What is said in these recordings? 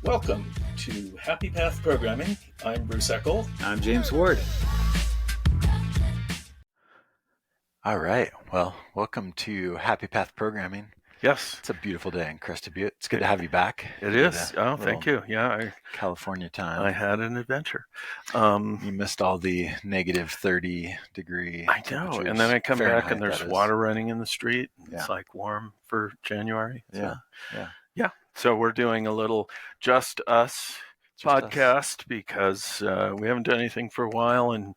Welcome to Happy Path Programming. I'm Bruce Eckel. I'm James Ward. All right. Well, welcome to Happy Path Programming. Yes. It's a beautiful day in Crested Butte. It's good to have you back. It is. Oh, thank you. Yeah. California time. I had an adventure. You missed all the negative 30 degree I know. And then I come Fahrenheit, back and there's water running in the street. Yeah. It's like warm for January. So, yeah. So we're doing a little Just Us podcast because we haven't done anything for a while. And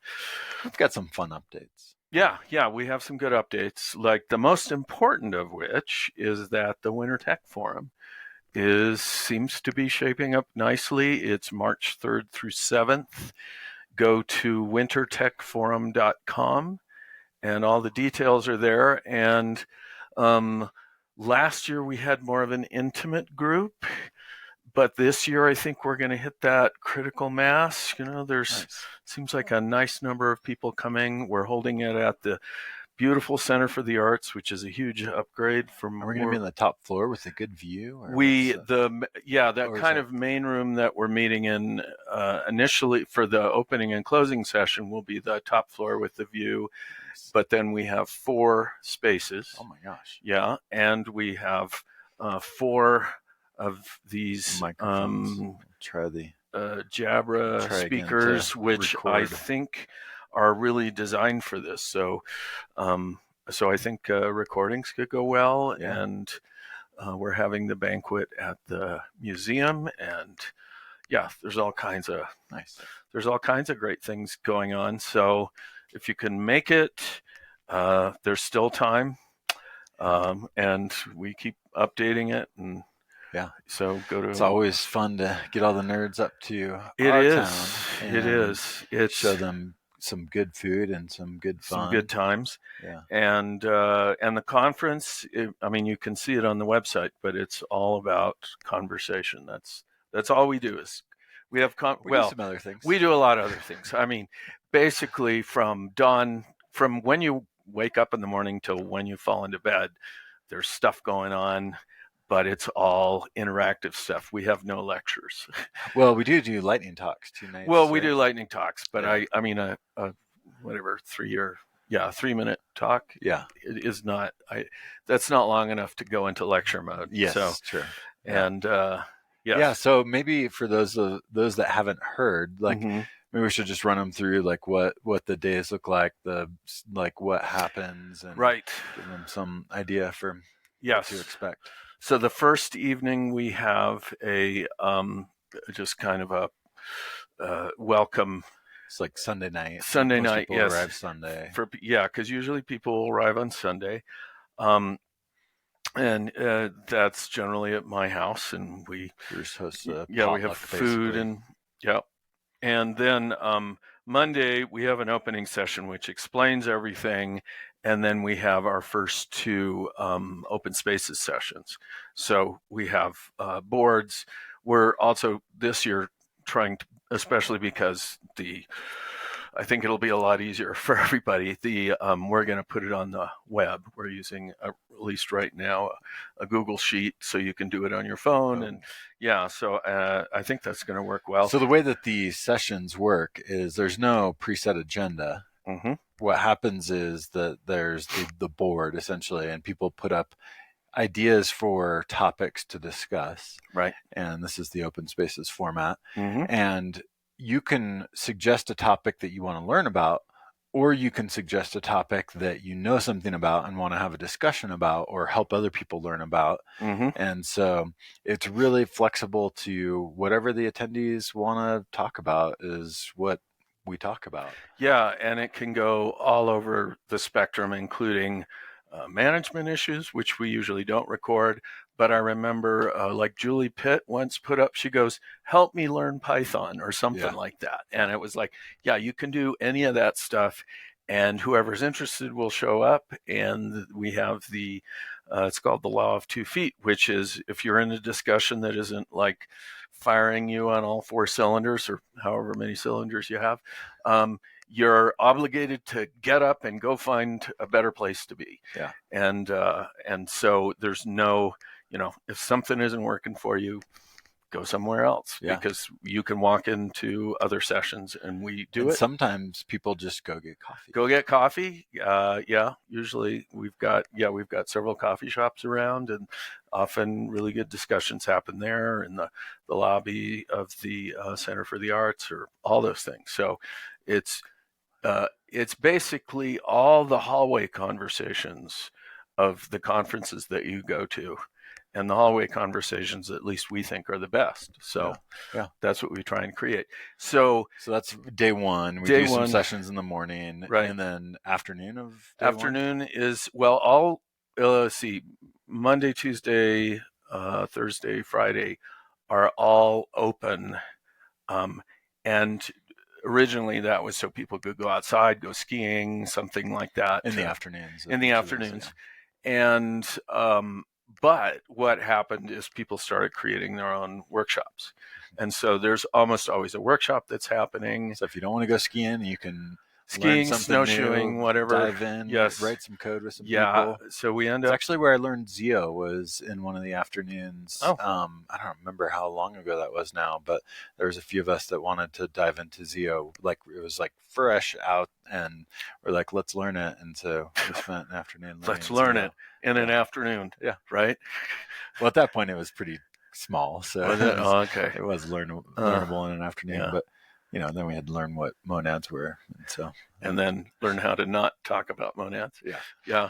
we've got some fun updates. Yeah, we have some good updates, like the most important of which is that the Winter Tech Forum seems to be shaping up nicely. It's March 3rd through 7th. Go to wintertechforum.com and all the details are there. And last year we had more of an intimate group, but this year I think we're going to hit that critical mass. Seems like a nice number of people coming. We're holding it at the beautiful Center for the Arts, which is a huge upgrade from. Are we going to be on the top floor with a good view? That main room that we're meeting in initially for the opening and closing session will be the top floor with the view. But then we have 4 spaces. Oh my gosh! Yeah, and we have 4 of these microphones. Try the Jabra speakers, which record. I think are really designed for this. So I think recordings could go well. Yeah. And we're having the banquet at the museum, and there's all kinds of great things going on. So if you can make it, there's still time, and we keep updating it. And so go to. It's always fun to get all the nerds up to town. It is. Show them some good food and some good fun. Some good times. Yeah. And the conference, you can see it on the website, but it's all about conversation. That's all we do is we have do some other things. We do a lot of other things. Basically from when you wake up in the morning till when you fall into bed, there's stuff going on. But it's all interactive stuff. We have no lectures. Well, we do lightning talks 2 nights. Well, we do lightning talks, but a 3-minute talk. Yeah, it is not. That's not long enough to go into lecture mode. Yes, so, true. And So maybe for those that haven't heard, maybe we should just run them through, like what the days look like, what happens, and give them some idea for what to expect. So the first evening we have a just kind of a welcome. It's like Sunday night. Most people arrive Sunday. Because usually people will arrive on Sunday, and that's generally at my house, and we host we have food and then Monday we have an opening session which explains everything. And then we have our first 2 open spaces sessions. So we have boards. We're also this year trying to, especially because I think it'll be a lot easier for everybody. We're going to put it on the web. We're using, at least right now, a Google Sheet, so you can do it on your phone. And so I think that's going to work well. So the way that the sessions work is there's no preset agenda. Mm-hmm. What happens is that there's the board essentially, and people put up ideas for topics to discuss. Right. And this is the open spaces format. Mm-hmm. And you can suggest a topic that you want to learn about, or you can suggest a topic that you know something about and want to have a discussion about or help other people learn about. Mm-hmm. And so it's really flexible to whatever the attendees want to talk about is what we talk about. Yeah, and it can go all over the spectrum, including management issues, which we usually don't record. But I remember like Julie Pitt once put up, she goes, "Help me learn Python," or something like that. And it was like, you can do any of that stuff. And whoever's interested will show up. And we have it's called the Law of 2 Feet, which is if you're in a discussion that isn't like firing you on all 4 cylinders or however many cylinders you have, you're obligated to get up and go find a better place to be. Yeah. And so there's no, if something isn't working for you, go somewhere else, Yeah. because you can walk into other sessions and we do And it. sometimes people just go get coffee. Go get coffee. Yeah, usually we've got several coffee shops around, and often really good discussions happen there in the lobby of the Center for the Arts, or all those things. So it's basically all the hallway conversations of the conferences that you go to, and the hallway conversations, at least we think, are the best. So yeah. That's what we try and create. So that's day one. We do some sessions in the morning, right? And then afternoon of day afternoon one? Is, well, all let's see, Monday, Tuesday, Thursday, Friday are all open, and originally that was so people could go outside, go skiing, something like that in the afternoons. And but what happened is people started creating their own workshops, and so there's almost always a workshop that's happening. So if you don't want to go skiing, you can skiing, snowshoeing, whatever. Dive in, write some code with some people. So we end up. It's actually where I learned Zio was in one of the afternoons. Oh. I don't remember how long ago that was now, but there was a few of us that wanted to dive into Zio. Like it was like fresh out, and we're like, let's learn it. And so we spent an afternoon. Let's learn it in an afternoon. Yeah. Right. Well, at that point it was pretty small, so was it? Okay. It was learnable in an afternoon, but. Then we had to learn what monads were, and then learn how to not talk about monads. Yeah.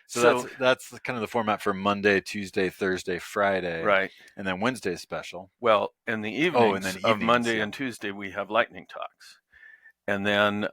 So that's kind of the format for Monday, Tuesday, Thursday, Friday, right? And then Wednesday is special. Well, in the evenings, of Monday and Tuesday, we have lightning talks, and then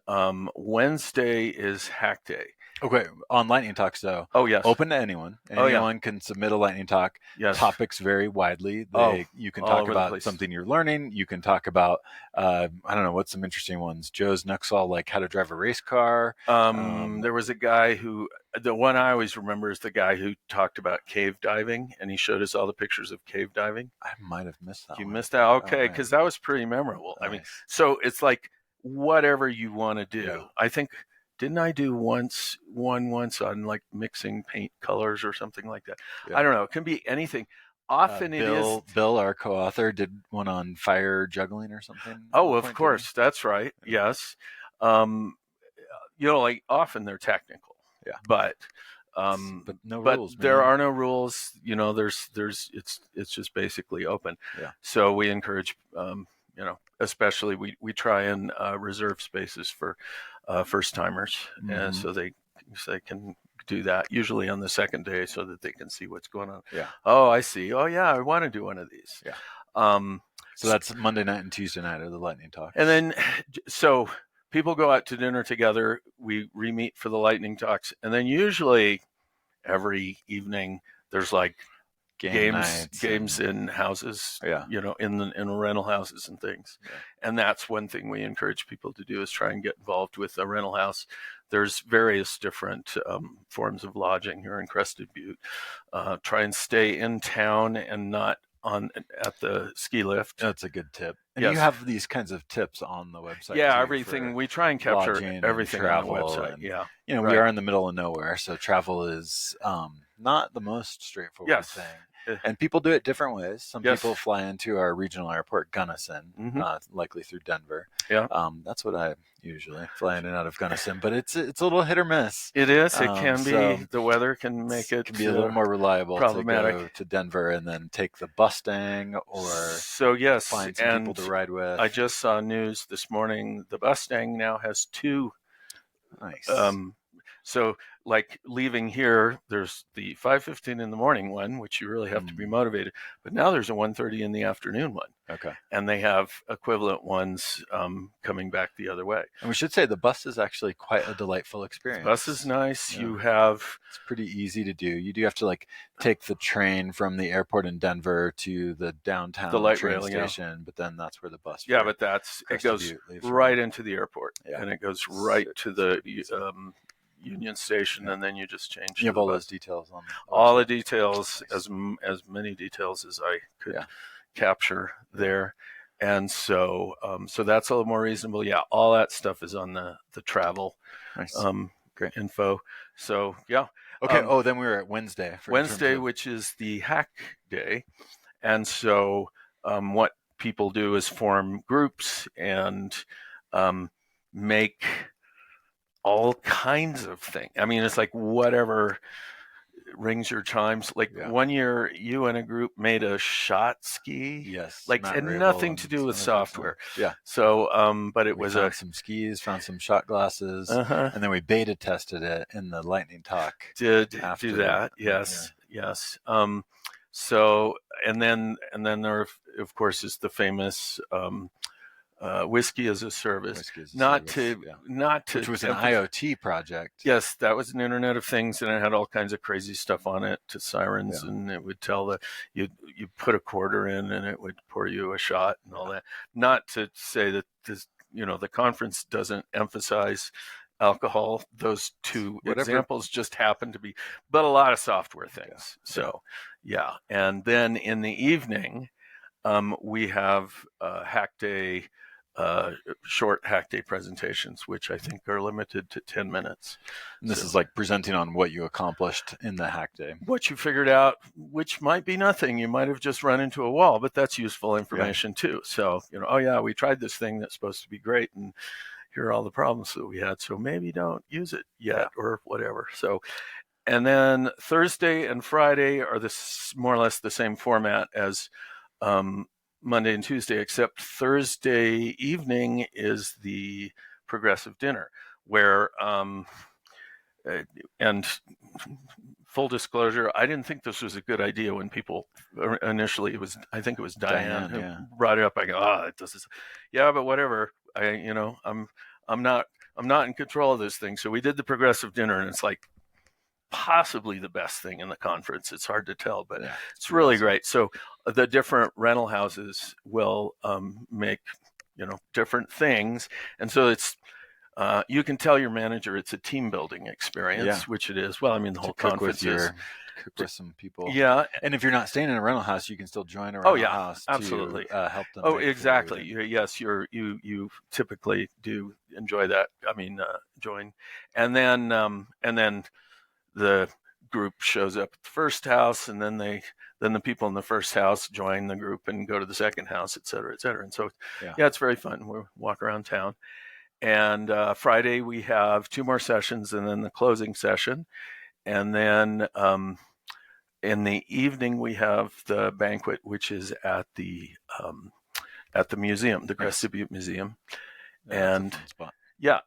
Wednesday is hack day. Okay, on Lightning Talks though. Oh yes. Open to anyone. Anyone can submit a Lightning Talk. Yes. Topics vary widely. You can talk about something you're learning. You can talk about I don't know, what's some interesting ones. Joe's Nuxall, like how to drive a race car. There was a guy who, the one I always remember is the guy who talked about cave diving, and he showed us all the pictures of cave diving. I might have missed that. You missed that? Okay, because that was pretty memorable. Nice. I mean, so it's like whatever you want to do. Yeah. I think. Didn't I do one on like mixing paint colors or something like that? Yeah. I don't know. It can be anything. Often Bill, our co-author, did one on fire juggling or something. Oh, of course. That's right. Yes. Like often they're technical. Yeah. But no rules. There are no rules. It's just basically open. Yeah. So we encourage, especially we try and reserve spaces for first timers, and so they can do that usually on the second day so that they can see what's going on. Yeah. Oh, I see. Oh, yeah. I want to do one of these. Yeah. So that's Monday night and Tuesday night are the Lightning Talks. And then, so people go out to dinner together. We re-meet for the Lightning Talks, and then usually every evening there's like games in houses, in rental houses and things. Yeah. And that's one thing we encourage people to do, is try and get involved with a rental house. There's various different forms of lodging here in Crested Butte. Try and stay in town and not at the ski lift. That's a good tip. And you have these kinds of tips on the website. Yeah, everything. We try and capture everything on the website. We are in the middle of nowhere, so travel is not the most straightforward thing. And people do it different ways. Some people fly into our regional airport, Gunnison, likely through Denver. Yeah, that's what I usually fly in and out of Gunnison. But it's a little hit or miss. It is. It can be. The weather can make it. Can be a little more reliable. Problematic. To go to Denver and then take the Bustang, or find some people to ride with. I just saw news this morning. The Bustang now has 2. Nice. So, like leaving here, there's the 5:15 in the morning one, which you really have to be motivated. But now there's a 1:30 in the afternoon one. Okay. And they have equivalent ones coming back the other way. And we should say the bus is actually quite a delightful experience. The bus is nice. Yeah. It's pretty easy to do. You do have to take the train from the airport in Denver to the downtown train station, but then that's where the bus. Yeah, but it goes right into the airport, and it goes right to the Union Station, and then you just change. You have all those details on all the details, as many details as I could capture there, and so that's a little more reasonable. Yeah, all that stuff is on the travel great info. So okay. Then we were at Wednesday, which is the hack day, And so what people do is form groups and make all kinds of things. I mean, it's like whatever rings your chimes. Like one year, you and a group made a shot ski. Yes, like Matt and Rabel nothing to do with software. Yeah. So, but it we was found some skis, found some shot glasses, and then we beta tested it in the lightning talk. Did after, do that? Yes, yes. So, and then there, of course, is the famous. Whiskey as a Service, not to, which was an IoT project. Yes, that was an Internet of Things, and it had all kinds of crazy stuff on it to sirens, and it would tell you put a quarter in, and it would pour you a shot and all that. Not to say that this, the conference doesn't emphasize alcohol. Those two examples just happen to be, but a lot of software things. So, and then in the evening, we have Hack Day. Short Hack Day presentations, which I think are limited to 10 minutes. And this is like presenting on what you accomplished in the Hack Day. What you figured out, which might be nothing. You might have just run into a wall, but that's useful information too. So, we tried this thing that's supposed to be great, and here are all the problems that we had. So maybe don't use it yet or whatever. So, and then Thursday and Friday are more or less the same format as Monday and Tuesday, except Thursday evening is the progressive dinner, where and full disclosure, I didn't think this was a good idea when people initially I think it was Diane who brought it up. I go, it does this. Yeah, but whatever. I'm not in control of this thing. So we did the progressive dinner, and it's like possibly the best thing in the conference. It's hard to tell, but it's really great. So the different rental houses will make different things, and so it's you can tell your manager it's a team building experience, which it is. Well, I mean, the whole conference is cook with some people. Yeah, and if you're not staying in a rental house, you can still join a rental house. Absolutely, to help them. Oh, exactly. Yes, you typically do enjoy that. I mean, join, and then the group shows up at the first house, and then the people in the first house join the group and go to the second house, et cetera, et cetera. And so, it's very fun. We walk around town. And Friday we have 2 more sessions, and then the closing session. And then in the evening we have the banquet, which is at the museum, the Crested Butte Museum. And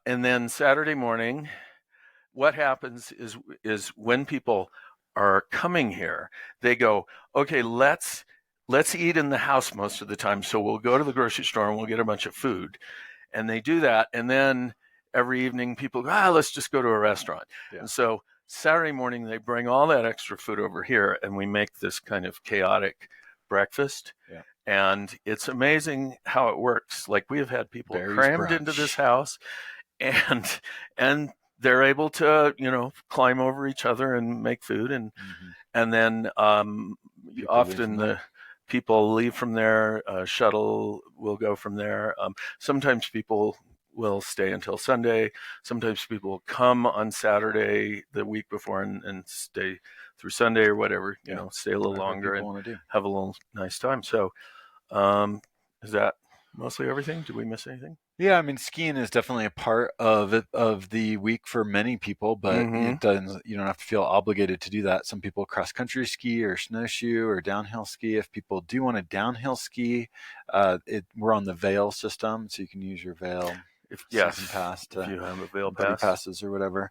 and then Saturday morning, what happens is when people are coming here, they go, okay, let's eat in the house most of the time. So we'll go to the grocery store and we'll get a bunch of food. And they do that. And then every evening people go, let's just go to a restaurant. Yeah. And so Saturday morning, they bring all that extra food over here, and we make this kind of chaotic breakfast. Yeah. And it's amazing how it works. Like, we have had people crammed into this house, and they're able to, climb over each other and make food. And and then often the people leave from there. Shuttle will go from there. Sometimes people will stay until Sunday. Sometimes people come on Saturday the week before and stay through Sunday or whatever, stay a little longer and have a little nice time. So is that mostly everything? Did we miss anything? Yeah, I mean, skiing is definitely a part of the week for many people, but it doesn't. You don't have to feel obligated to do that. Some people cross country ski or snowshoe or downhill ski. If people do want to downhill ski, we're on the Vail system, so you can use your Vail season pass if you have a Vail passes or whatever.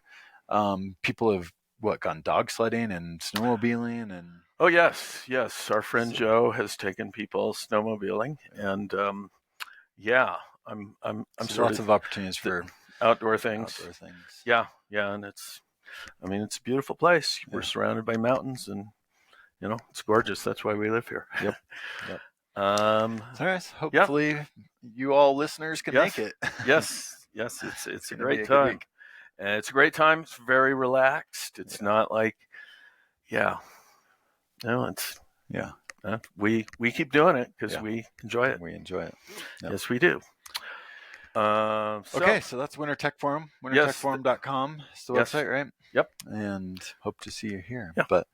People have gone dog sledding and snowmobiling and. Oh yes. Our friend Joe has taken people snowmobiling, and I'm so lots of opportunities for outdoor things. Yeah, and it's a beautiful place. We're surrounded by mountains, and it's gorgeous. That's why we live here. Yep. All right. Hopefully, you all listeners can make it. yes. It's a great time. And it's a great time. It's very relaxed. It's not like, we keep doing it because we enjoy it. We enjoy it. Yep. Yes, we do. So that's Winter Tech Forum. WinterTechForum.com is the website, right? Yep. And hope to see you here. Yeah. But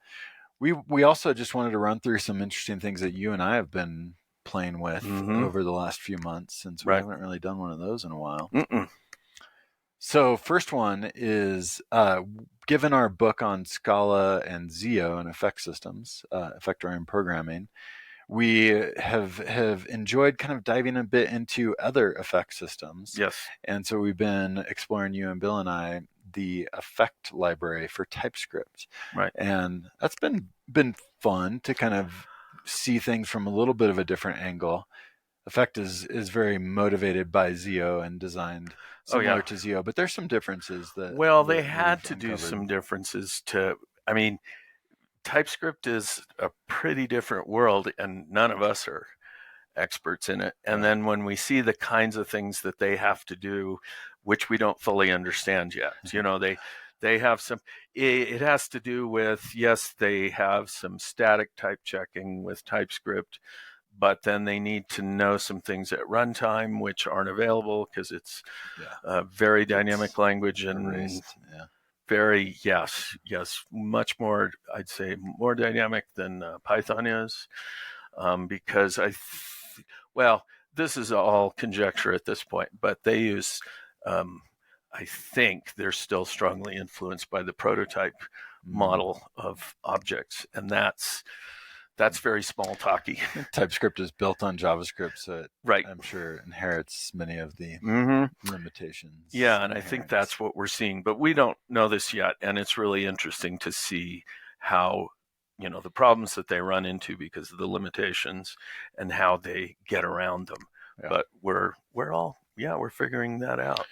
We also just wanted to run through some interesting things that you and I have been playing with over the last few months, since we haven't really done one of those in a while. So first one is, given our book on Scala and Zio and effect systems, effect-oriented programming, we have enjoyed kind of diving a bit into other effect systems. Yes. And so we've been exploring, you and Bill and I, the effect library for TypeScript. Right. And that's been fun to kind of see things from a little bit of a different angle. Effect is very motivated by Zio and designed similar to Zio, but there's some differences that. Well, they had to do some differences I mean, TypeScript is a pretty different world, and none of us are experts in it. And then when we see the kinds of things that they have to do, which we don't fully understand yet, they have some, it has to do with, yes, they have some static type checking with TypeScript, but then they need to know some things at runtime which aren't available because it's a very dynamic language and very, yes, much more, I'd say, more dynamic than Python is, because this is all conjecture at this point, but they use, I think they're still strongly influenced by the prototype model of objects, and that's very small talky. TypeScript is built on JavaScript, so I'm sure inherits many of the limitations. Yeah, and I think that's what we're seeing, but we don't know this yet, and it's really interesting to see how, the problems that they run into because of the limitations and how they get around them. Yeah. But we're figuring that out.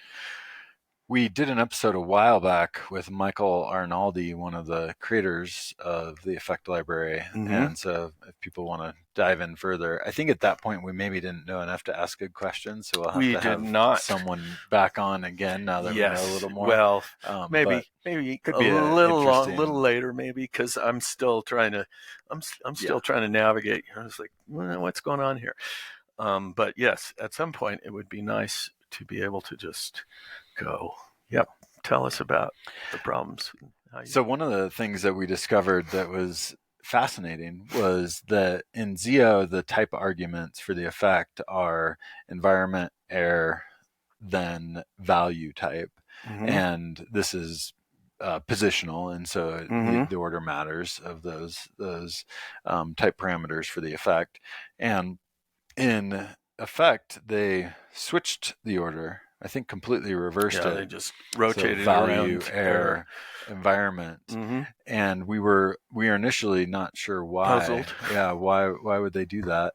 We did an episode a while back with Michael Arnaldi, one of the creators of the Effect Library. And so if people want to dive in further, I think at that point we maybe didn't know enough to ask good questions. So we'll have to have someone back on again now that we know a little more. Well, maybe could be a little later, maybe, because I'm still trying to navigate. I was like, what's going on here? But yes, at some point it would be nice to be able to just go, tell us about the problems. So one of the things that we discovered that was fascinating was that in Zio, the type arguments for the effect are environment, air, then value type. And this is positional, and so the order matters of those type parameters for the effect. And in effect, they switched the order. I think completely reversed it. They just rotated value, around air, environment, and we were initially not sure why. Puzzled. Yeah, why would they do that?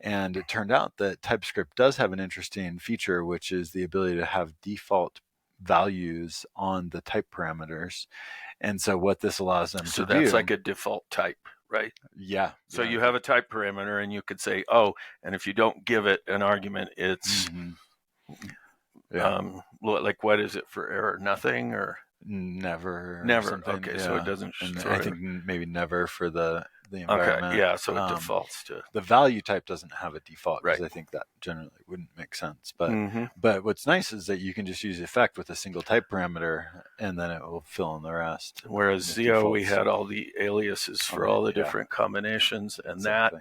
And it turned out that TypeScript does have an interesting feature, which is the ability to have default values on the type parameters. And so what this allows them to do. So that's like a default type, right? Yeah. So you have a type parameter, and you could say, and if you don't give it an argument, it's like, what is it for error? Nothing or never? Okay, so it doesn't. I think maybe never for the environment. Okay, yeah. So it defaults to the value type. Doesn't have a default, because I think that generally wouldn't make sense. But what's nice is that you can just use the effect with a single type parameter, and then it will fill in the rest. Whereas Zio, we had all the aliases for all the different combinations, and that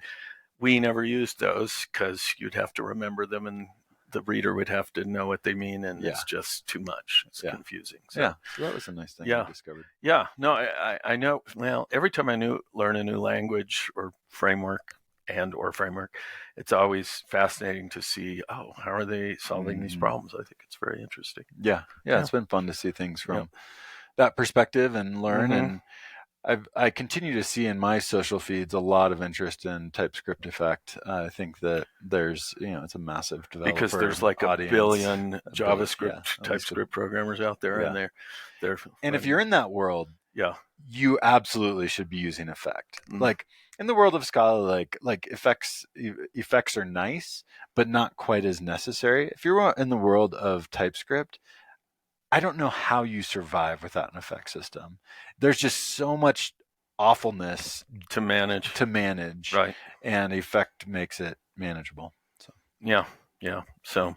we never used those because you'd have to remember them, and the reader would have to know what they mean, and it's just too much. It's confusing. So that was a nice thing I discovered. Yeah, no, I know. Well, every time I learn a new language or framework, it's always fascinating to see, how are they solving these problems? I think it's very interesting. Yeah, it's been fun to see things from that perspective and learn. And I continue to see in my social feeds a lot of interest in TypeScript Effect. I think that there's, it's a massive developer because there's like audience, a billion JavaScript, TypeScript programmers out there, and they're and if you're in that world, you absolutely should be using Effect. Like in the world of Scala, like effects are nice, but not quite as necessary. If you're in the world of TypeScript, I don't know how you survive without an effect system. There's just so much awfulness to manage, right? And Effect makes it manageable. So So,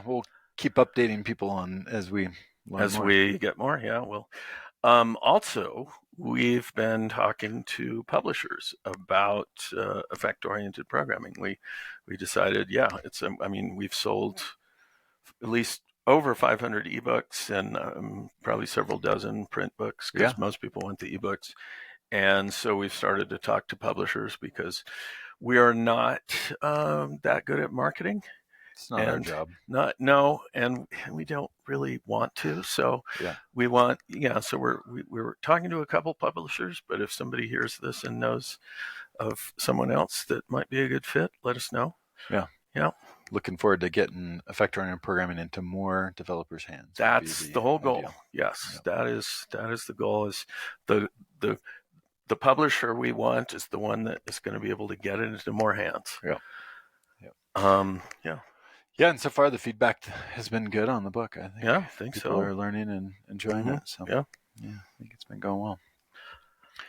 we'll keep updating people on as we learn more. We get more. Also, we've been talking to publishers about effect-oriented programming. We decided, yeah, I mean, we've sold at least over 500 ebooks and probably several dozen print books because most people want the ebooks. And so we've started to talk to publishers because we are not that good at marketing. It's not our job. And we don't really want to. So we want, so we're talking to a couple publishers, but if somebody hears this and knows of someone else that might be a good fit, let us know. Yeah. Looking forward to getting effect-oriented programming into more developers' hands. That's the whole goal. Ideal. Yes, that is the goal. Is the publisher we want is the one that is going to be able to get it into more hands. Yeah, and so far the feedback has been good on the book. I think. Yeah, I think people are learning and enjoying it. So yeah, I think it's been going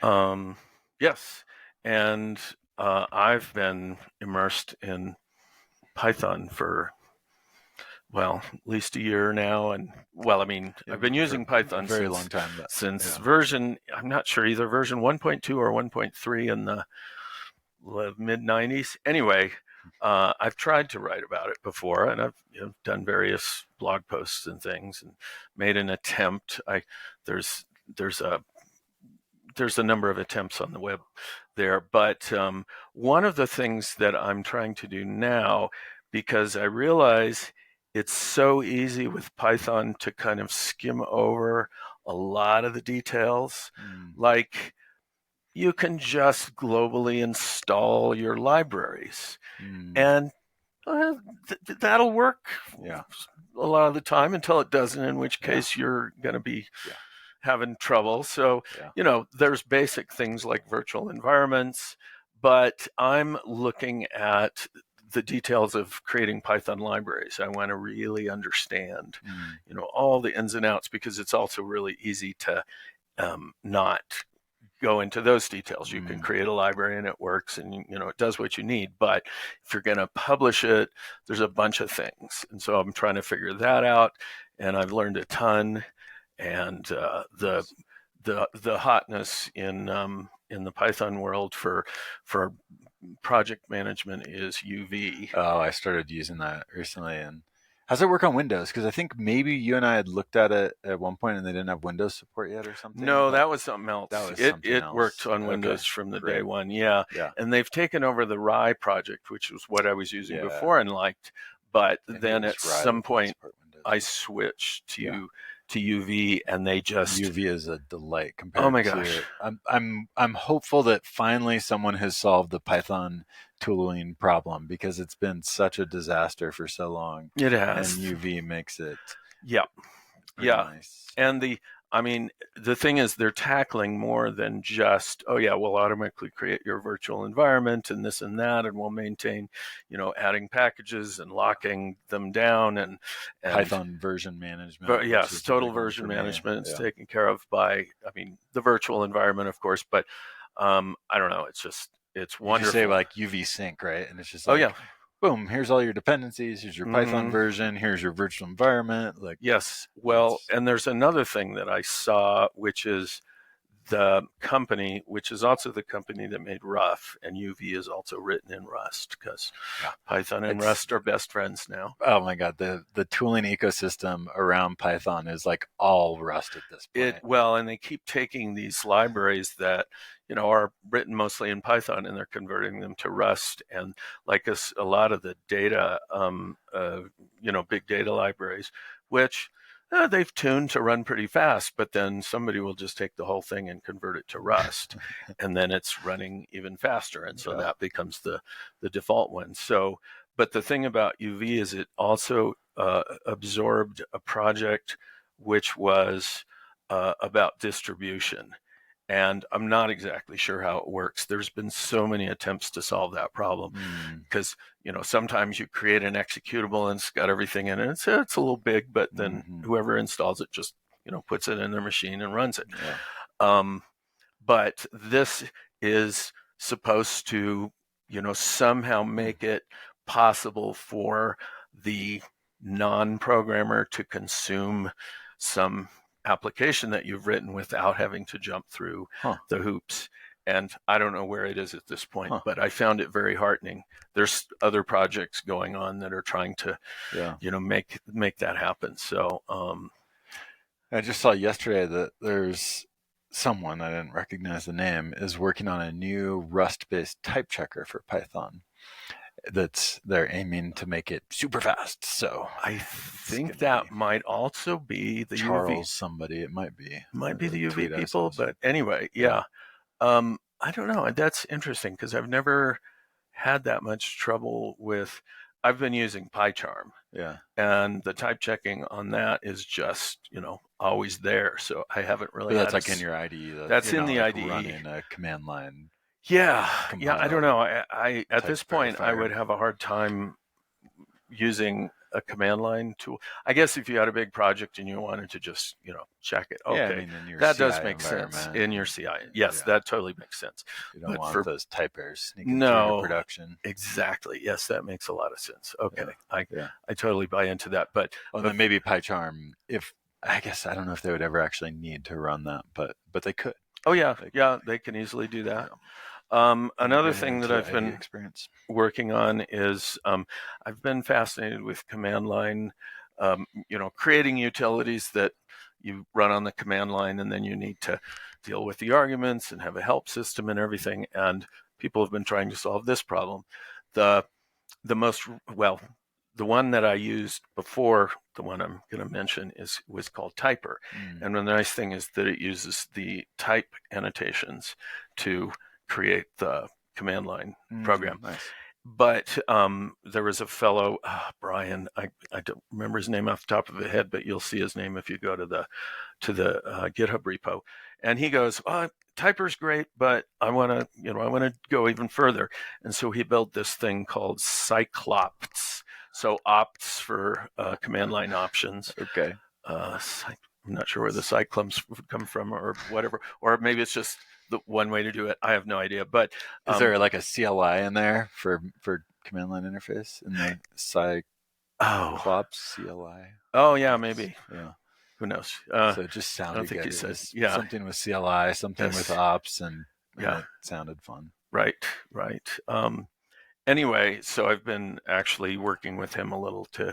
well. Yes, and I've been immersed in Python for at least a year now, and I've been using Python a very long time since version. I'm not sure either version 1.2 or 1.3 in the mid 90s. Anyway. I've tried to write about it before, and I've done various blog posts and things, and made an attempt. There's a number of attempts on the web there, but one of the things that I'm trying to do now, because I realize it's so easy with Python to kind of skim over a lot of the details, like you can just globally install your libraries. And that'll work a lot of the time until it doesn't, in which case you're going to be having trouble. So, there's basic things like virtual environments, but I'm looking at the details of creating Python libraries. I want to really understand, all the ins and outs, because it's also really easy to not go into those details. You can create a library and it works, and it does what you need. But if you're going to publish it, there's a bunch of things, and so I'm trying to figure that out. And I've learned a ton. And the hotness in the Python world for project management is UV. Oh, I started using that recently. And how's it work on Windows? Because I think maybe you and I had looked at it at one point and they didn't have Windows support yet or something. No, that was something else. It worked on Windows from the day one. Yeah. And they've taken over the Rye project, which was what I was using before and liked. But then at some point I switched to UV, and they just UV is a delight compared to I'm hopeful that finally someone has solved the Python tooling problem, because it's been such a disaster for so long. It has. And UV makes it nice. And the thing is, they're tackling more than just, we'll automatically create your virtual environment and this and that, and we'll maintain, adding packages and locking them down, and Python version management. But yes, total version management is taken care of by, the virtual environment, of course. But I don't know. It's wonderful. You say like UV sync, right? And it's just like, boom, here's all your dependencies, here's your Python version, here's your virtual environment. Yes. Well, and there's another thing that I saw, which is the company, which is also the company that made Rust, and UV is also written in Rust, because Python and Rust are best friends now. Oh my God, the tooling ecosystem around Python is like all Rust at this point. And they keep taking these libraries that are written mostly in Python, and they're converting them to Rust, and like a lot of the data, big data libraries, which they've tuned to run pretty fast, but then somebody will just take the whole thing and convert it to Rust, and then it's running even faster, and so that becomes the default one. So, but the thing about UV is it also absorbed a project which was about distribution. And I'm not exactly sure how it works. There's been so many attempts to solve that problem, because sometimes you create an executable and it's got everything in it. It's a little big, but then whoever installs it just puts it in their machine and runs it. But this is supposed to somehow make it possible for the non-programmer to consume some application that you've written without having to jump through the hoops. And I don't know where it is at this point, but I found it very heartening. There's other projects going on that are trying to, make that happen. So I just saw yesterday that there's someone, I didn't recognize the name, is working on a new Rust-based type checker for Python. They're aiming to make it super fast. So I think that might also be the Charles UV. Somebody, it might be the UV people, but anyway, yeah. I don't know. That's interesting because I've never had that much trouble with. I've been using PyCharm. Yeah. And the type checking on that is just, always there. So I haven't really. But that's like in your IDE. That's in the IDE. Running a command line. Yeah. Yeah. I don't know. I at this point, I would have a hard time using a command line tool. I guess if you had a big project and you wanted to just, check it. Okay. Yeah, I mean, in your that CI does make sense in your CI. Yes, that totally makes sense. You don't want those type errors sneaking through your production. Exactly. Yes, that makes a lot of sense. Okay. Yeah. I totally buy into that. But then maybe PyCharm, I guess I don't know if they would ever actually need to run that, but they could. Oh yeah. They can easily do that. Another thing that I've been working on is I've been fascinated with command line, creating utilities that you run on the command line, and then you need to deal with the arguments and have a help system and everything. And people have been trying to solve this problem. The one that I used before, the one I'm going to mention, was called Typer. And the nice thing is that it uses the type annotations to create the command line program. Nice. But there was a fellow, Brian, I don't remember his name off the top of the head, but you'll see his name if you go to the GitHub repo. And he goes, Typer's great, but I want to go even further. And so he built this thing called Cyclops. So opts for command line options. Okay. I'm not sure where the Cyclops would come from or whatever, or maybe it's just the one way to do it. I have no idea. But is there like a CLI in there for command line interface in the Cyclops CLI? Oh yeah, maybe. Yeah. Who knows? So it just sounded I don't think good. He says something with CLI, something with ops, and it sounded fun. Right. Anyway, so I've been actually working with him a little to,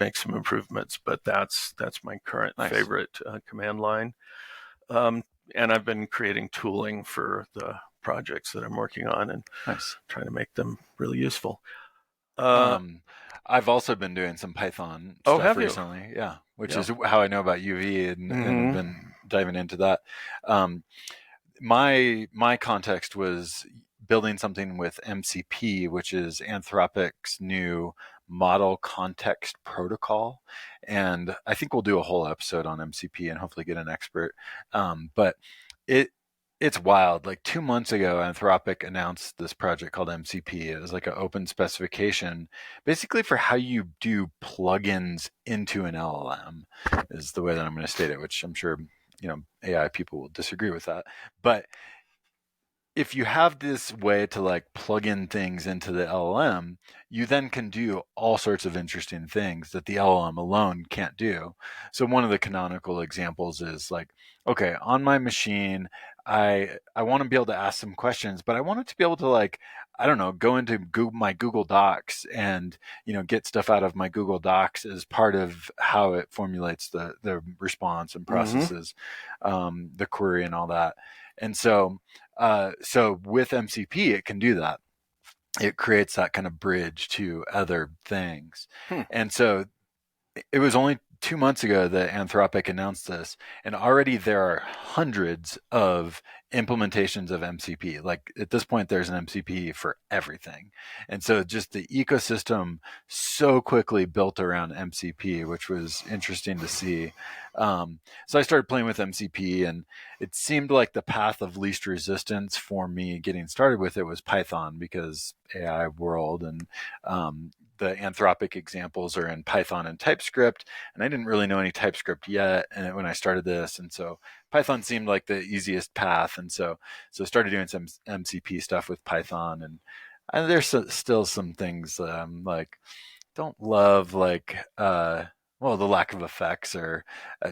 make some improvements. But that's my current favorite command line. And I've been creating tooling for the projects that I'm working on and trying to make them really useful. I've also been doing some Python stuff recently. Yeah, which is how I know about UV and I've been diving into that. My context was building something with MCP, which is Anthropic's new model context protocol. And I think we'll do a whole episode on MCP and hopefully get an expert. But it's wild. Like 2 months ago, Anthropic announced this project called MCP. It was like an open specification, basically for how you do plugins into an LLM is the way that I'm going to state it, which I'm sure, AI people will disagree with that. But if you have this way to like plug in things into the LLM, you then can do all sorts of interesting things that the LLM alone can't do. So one of the canonical examples is like, okay, on my machine, I want to be able to ask some questions, but I want it to be able to like, I don't know, go into my Google Docs and, get stuff out of my Google Docs as part of how it formulates the response and processes the query and all that. And so with MCP, it can do that. It creates that kind of bridge to other things. And so it was only 2 months ago that Anthropic announced this, and already there are hundreds of implementations of MCP. Like at this point, there's an MCP for everything. And so just the ecosystem so quickly built around MCP, which was interesting to see. So I started playing with MCP, and it seemed like the path of least resistance for me getting started with it was Python, because AI world and the Anthropic examples are in Python and TypeScript, and I didn't really know any TypeScript yet when I started this, and so Python seemed like the easiest path, and so started doing some MCP stuff with Python, and there's still some things like don't love, like well, the lack of effects are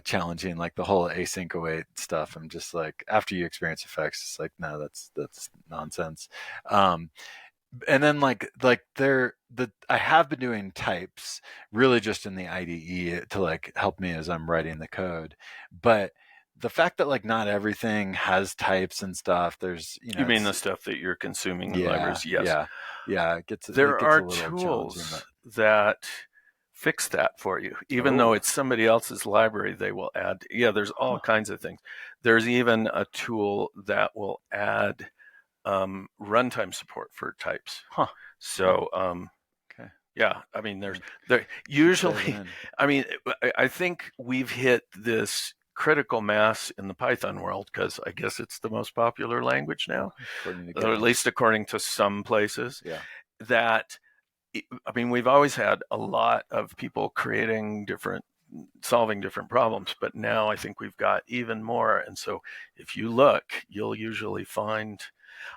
challenging. Like the whole async await stuff. I'm just like, after you experience effects, it's like, no, that's nonsense. And then I have been doing types really just in the IDE to like help me as I'm writing the code, but the fact that like not everything has types and stuff, there's you mean the stuff that you're consuming in yeah, libraries? Yes. Yeah. There are a little tools that fix that for you. Even though it's somebody else's library, they will add. Yeah, there's all kinds of things. There's even a tool that will add runtime support for types. So, okay. Yeah, I mean, there usually. I mean, I think we've hit this critical mass in the Python world because I guess it's the most popular language now, or at least according to some places. Yeah. That, I mean, we've always had a lot of people solving different problems, but now I think we've got even more. And so if you look, you'll usually find,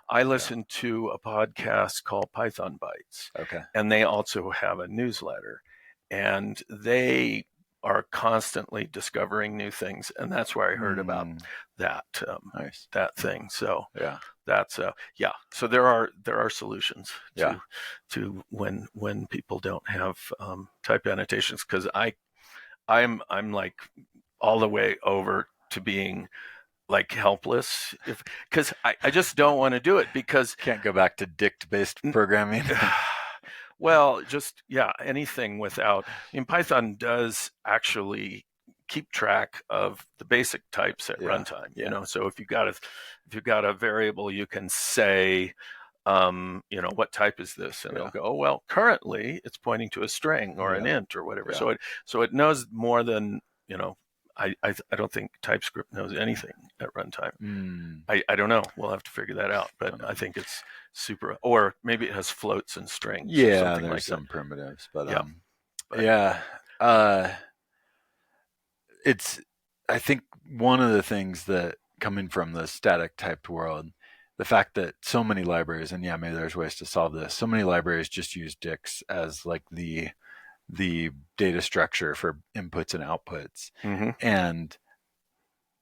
I listen to a podcast called Python Bytes. Okay. And they also have a newsletter, and they are constantly discovering new things. And that's where I heard about that, that thing. So that's so there are solutions to when people don't have type annotations, because I'm like all the way over to being like helpless, because I just don't want to do it, because can't go back to dict-based programming. Well, just anything without. I mean, Python does actually keep track of the basic types at runtime. You know, so if you got a variable, you can say, what type is this, and it'll go, oh well, currently it's pointing to a string or an int or whatever. So it knows more than I don't think TypeScript knows anything at runtime. I don't know. We'll have to figure that out. But I think it's super, or maybe it has floats and strings. Yeah, or something there's like some that. primitives, but it's, I think one of the things that coming from the static typed world, the fact that so many libraries, and maybe there's ways to solve this. So many libraries just use dicts as like the data structure for inputs and outputs, and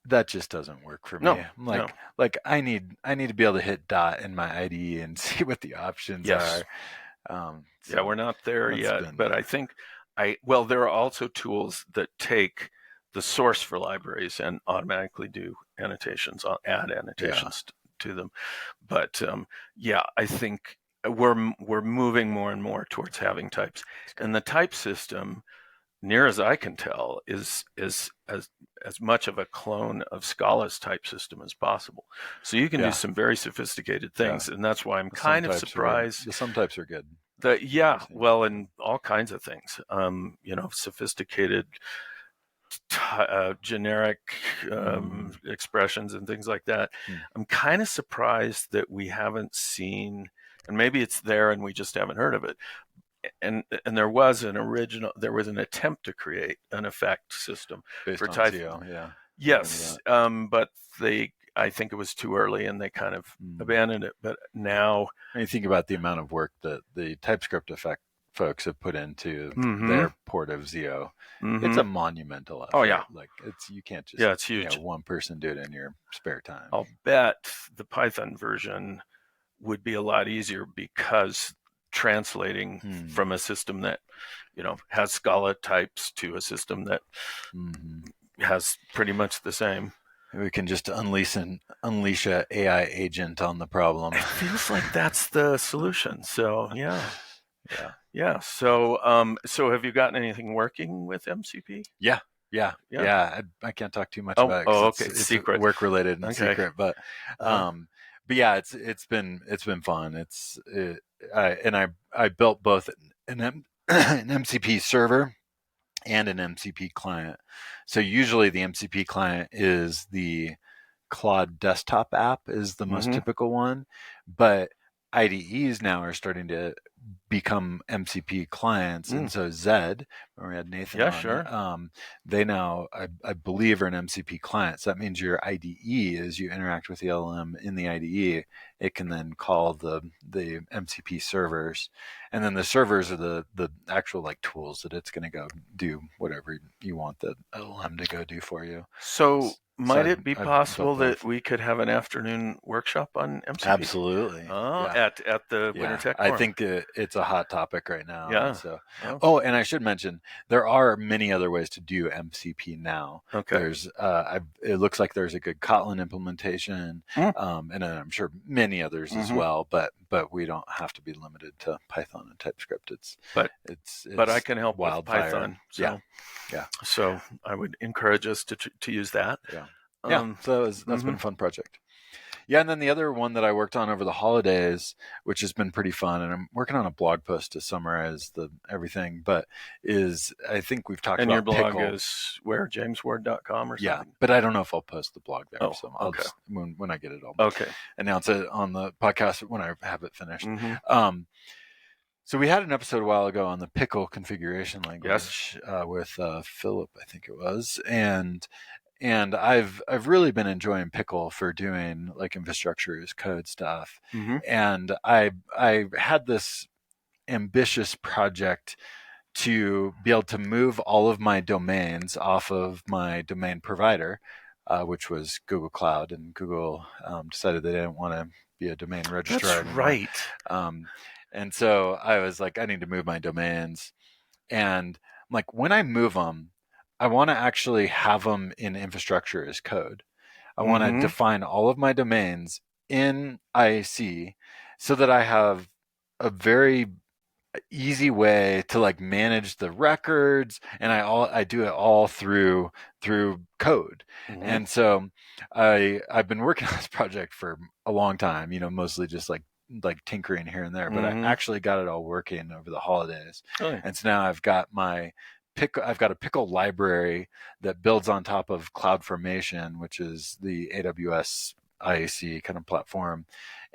that just doesn't work for me. I'm like I need to be able to hit dot in my IDE and see what the options are. We're not there yet, but I think there are also tools that take the source for libraries and automatically do annotations, add annotations to them. But I think we're moving more and more towards having types, and the type system, near as I can tell, is as much of a clone of Scala's type system as possible. So you can do some very sophisticated things, and that's why I'm kind of surprised. Some types are good. And all kinds of things. Sophisticated generic expressions and things like that. I'm kind of surprised that we haven't seen, and maybe it's there and we just haven't heard of it. And there was an attempt to create an effect system based for on type. Yes, but I think it was too early and they kind of abandoned it. But now, when you think about the amount of work that the TypeScript effect folks have put into their port of Zio, it's a monumental effort. Like you can't just it's huge. One person do it in your spare time. I'll bet the Python version would be a lot easier, because translating from a system that has Scala types to a system that has pretty much the same. We can just unleash a AI agent on the problem. It feels like that's the solution. So So have you gotten anything working with MCP? Yeah. I can't talk too much about it. Okay. It's secret, work related and secret, but it's been fun. I built both an MCP server and an MCP client. So usually the MCP client is the Claude desktop app is the most typical one, but IDEs now are starting to become MCP clients. And so Zed, when we had Nathan on, sure. They now, I believe, are an MCP client. So that means your IDE, as you interact with the LLM in the IDE, it can then call the MCP servers. And then the servers are the actual like tools that it's going to go do whatever you want the LLM to go do for you. So might it be possible that we could have an afternoon workshop on MCP? Absolutely. At the Winter Tech Forum. I think it's a hot topic right now. Yeah. So, and I should mention there are many other ways to do MCP now. Okay. There's it looks like there's a good Kotlin implementation, and I'm sure many others as well. But we don't have to be limited to Python and TypeScript. But I can help with Python. So, yeah. So I would encourage us to use that. Yeah. So that's been a fun project. Yeah, and then the other one that I worked on over the holidays, which has been pretty fun, and I'm working on a blog post to summarize everything, but I think we've talked about Pickle. And your blog Pickle. is where, jamesward.com or something? Yeah, but I don't know if I'll post the blog there, so I'll okay. just, when I get it all announce it on the podcast when I have it finished. So we had an episode a while ago on the Pickle configuration language with Philip, I think it was, and I've really been enjoying Pickle for doing like infrastructure as code stuff. And I had this ambitious project to be able to move all of my domains off of my domain provider, which was Google Cloud, and Google decided they didn't want to be a domain registrar. That's right. And so I was like, I need to move my domains. And I'm like, when I move them, I want to actually have them in infrastructure as code. I want to define all of my domains in IAC so that I have a very easy way to like manage the records, and I do it all through code. And so I've been working on this project for a long time, mostly just like tinkering here and there, but I actually got it all working over the holidays. And so now I've got a Pickle library that builds on top of CloudFormation, which is the AWS IAC kind of platform.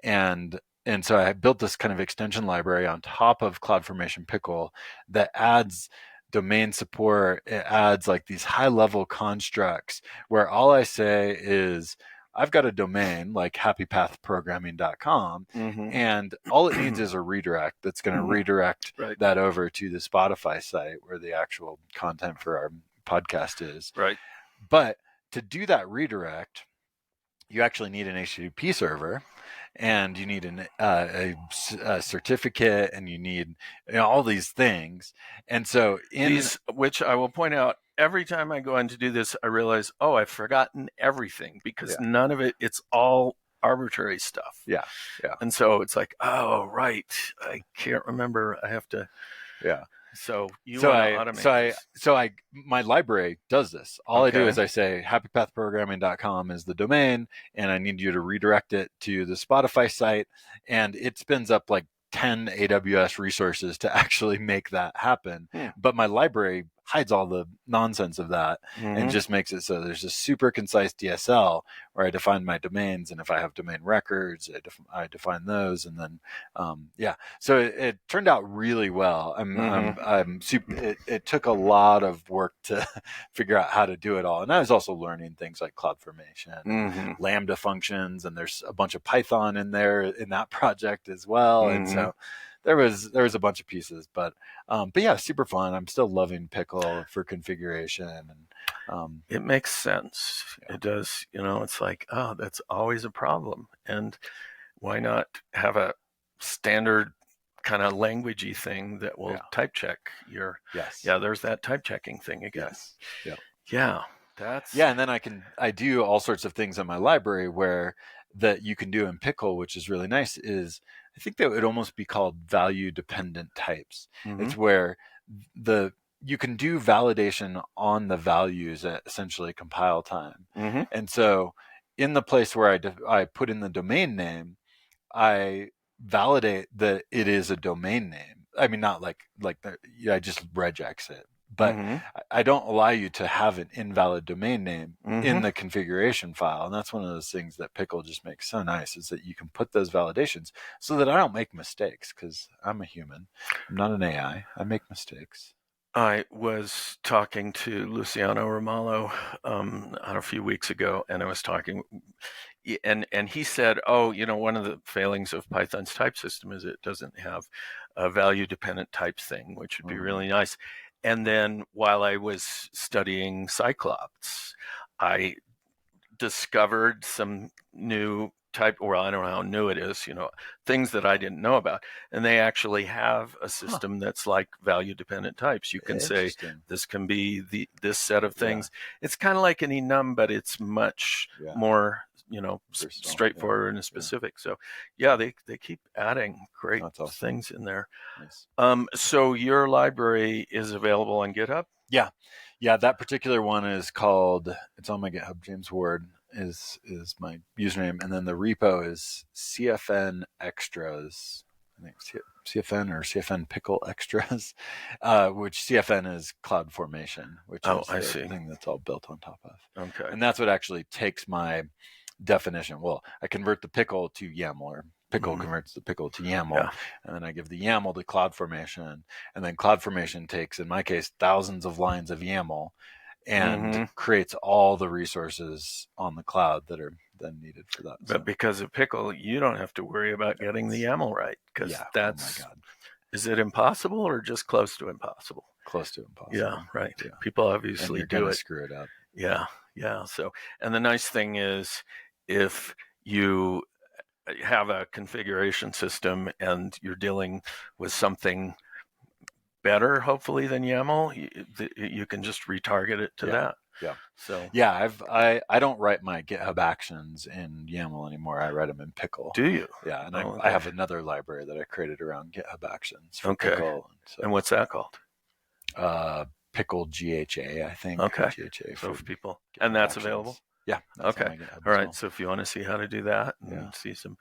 And so I built this kind of extension library on top of CloudFormation Pickle that adds domain support. It adds like these high level constructs where all I say is, I've got a domain like happypathprogramming.com, and all it needs is a redirect that's going to redirect that over to the Spotify site where the actual content for our podcast is. Right. But to do that redirect, you actually need an HTTP server, and you need a certificate, and you need all these things. And so which I will point out, every time I go in to do this, I realize, I've forgotten everything, because none of it's all arbitrary stuff. Yeah. And so it's like, right, I can't remember. I have to. Yeah. So my library does this. All I do is I say happypathprogramming.com is the domain, and I need you to redirect it to the Spotify site, and it spins up like 10 AWS resources to actually make that happen. But my library hides all the nonsense of that and just makes it so there's a super concise DSL where I define my domains, and if I have domain records, I define those, and then so it turned out really well. I'm super. It took a lot of work to figure out how to do it all, and I was also learning things like CloudFormation, Lambda functions, and there's a bunch of Python in there in that project as well, and so there was a bunch of pieces, but yeah, super fun. I'm still loving Pickle for configuration, and it makes sense. It does. It's like, that's always a problem, and why not have a standard kind of languagey thing that will type check your? There's that type checking thing again. And then I do all sorts of things in my library where that you can do in Pickle, which is really nice, is I think that would almost be called value dependent types. It's where you can do validation on the values at essentially compile time. And so in the place where I put in the domain name, I validate that it is a domain name. I mean, not like I just regex it. but I don't allow you to have an invalid domain name in the configuration file. And that's one of those things that Pickle just makes so nice, is that you can put those validations so that I don't make mistakes, because I'm a human. I'm not an AI. I make mistakes. I was talking to Luciano Romalo a few weeks ago, and I was talking, and he said, "Oh, one of the failings of Python's type system is it doesn't have a value-dependent type thing, which would be really nice." And then while I was studying Cyclops, I discovered some new type, well, I don't know how new it is, things that I didn't know about. And they actually have a system that's like value dependent types. You can say this can be this set of things. It's kind of like an enum, but it's much more, straightforward and specific. So they keep adding great things in there. Nice. So your library is available on GitHub? Yeah, that particular one is called, it's on my GitHub, James Ward is my username, and then the repo is CFN Extras. I think CFN or CFN Pickle Extras, which CFN is CloudFormation, which is the thing that's all built on top of. Okay. And that's what actually takes my definition. Well, I convert the pickle to YAML, or Pickle converts the pickle to YAML, and then I give the YAML to CloudFormation, and then CloudFormation takes, in my case, thousands of lines of YAML and creates all the resources on the cloud that are then needed for that. But because of Pickle, you don't have to worry about getting the YAML right, because that's, is it impossible or just close to impossible? Close to impossible. Yeah, right. Yeah. People obviously do it. Screw it up. Yeah. So, and the nice thing is, if you have a configuration system and you're dealing with something better, hopefully, than YAML, you can just retarget it to that. Yeah. So I don't write my GitHub actions in YAML anymore. I write them in Pickle. Do you? Yeah, and I have another library that I created around GitHub actions for Pickle. And what's that called? Pickle GHA, I think. Okay. GHA for people, and that's actions. Available. Yeah. Okay. All right. Well. So if you want to see how to do that and see some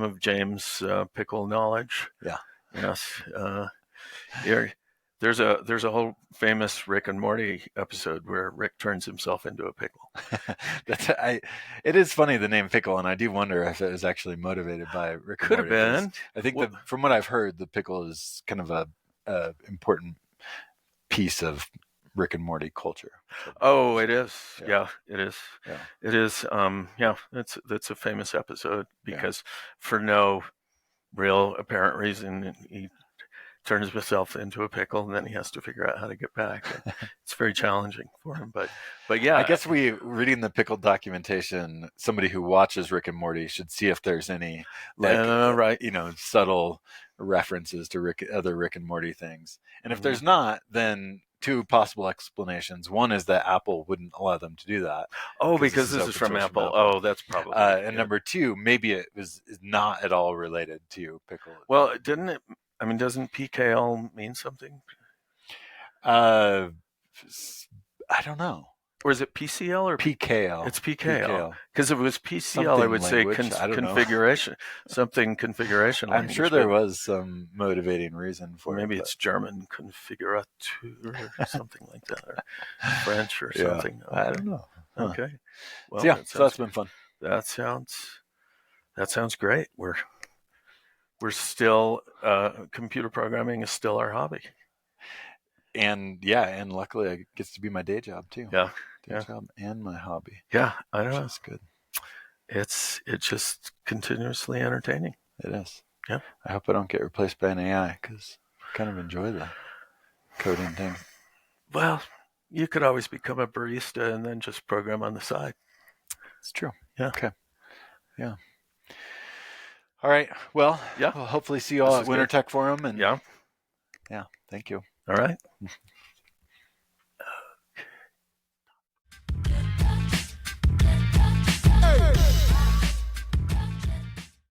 of James' Pickle knowledge. Yeah. Yes. There's a whole famous Rick and Morty episode where Rick turns himself into a pickle. It is funny, the name Pickle, and I do wonder if it was actually motivated by Rick and Morty. Could have been. I think from what I've heard, the pickle is kind of a important piece of Rick and Morty culture. Oh, it is. Yeah, it is. Yeah. It is. That's a famous episode because for no real apparent reason, he turns himself into a pickle, and then he has to figure out how to get back. It's very challenging for him, but yeah. I guess reading the Pickle documentation, somebody who watches Rick and Morty should see if there's any subtle references to other Rick and Morty things, and if there's not, then two possible explanations. One is that Apple wouldn't allow them to do that. Oh, because this is from Apple. Oh, that's probably. And number two, maybe it is not at all related to Pickle. Well, didn't it? I mean, doesn't PKL mean something? I don't know. Or is it PCL or PKL? It's PKL. Because if it was PCL, I would say configuration. Something configuration. I'm sure there was some motivating reason for it. Maybe it's German configurator or something like that, or French or something. Okay. I don't know. Huh. Okay. Well, so that's been fun. That sounds great. We're still computer programming is still our hobby. And luckily it gets to be my day job too. Day job and my hobby. Yeah, I know. That's good. It's just continuously entertaining. It is. Yeah. I hope I don't get replaced by an AI, because I kind of enjoy the coding thing. Well, you could always become a barista and then just program on the side. It's true. Yeah. Okay. Yeah. All right. Well, we'll hopefully see you all at Winter Tech Forum. And yeah. Thank you. All right.